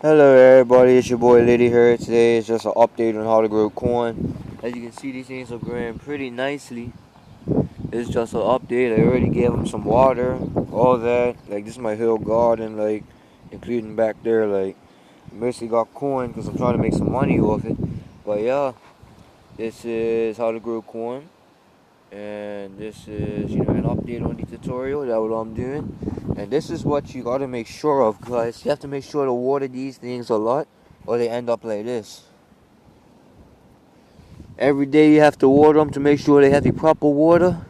Hello everybody, it's your boy Liddy here. Today is just an update on how to grow corn. As you can see, these things are growing pretty nicely. It's just an update. I already gave them some water, all that. Like, this is my hill garden, like, including back there. Like, mostly got corn because I'm trying to make some money off it. But yeah, this is how to grow corn. And this is, an update on the tutorial. That's what I'm doing. And this is what you gotta make sure of, guys. You have to make sure to water these things a lot, or they end up like this. Every day you have to water them to make sure they have the proper water,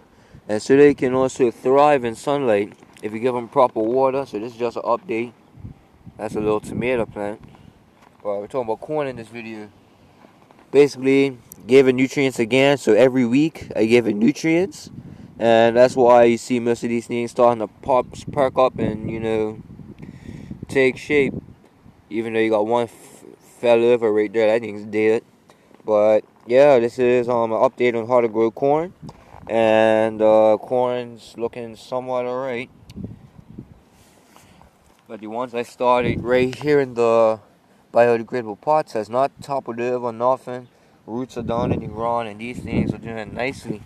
and so they can also thrive in sunlight if you give them proper water. So this is just an update. That's a little tomato plant. Well, we're talking about corn in this video. Basically, gave it nutrients again. So every week I give it nutrients, and that's why you see most of these things starting to perk up and take shape. Even though you got one fell over right there, that thing's dead. But yeah, this is an update on how to grow corn, and corn's looking somewhat alright. But the ones I started right here in the biodegradable pots has not toppled over, nothing. Roots are down in the ground, and these things are doing nicely.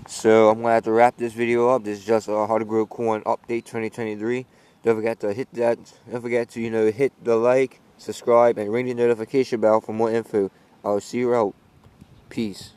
So I'm gonna have to wrap this video up. This is just a how to grow corn update 2023. Don't forget to hit that. Don't forget to hit the like, subscribe, and ring the notification bell for more info. I'll see you out. Peace.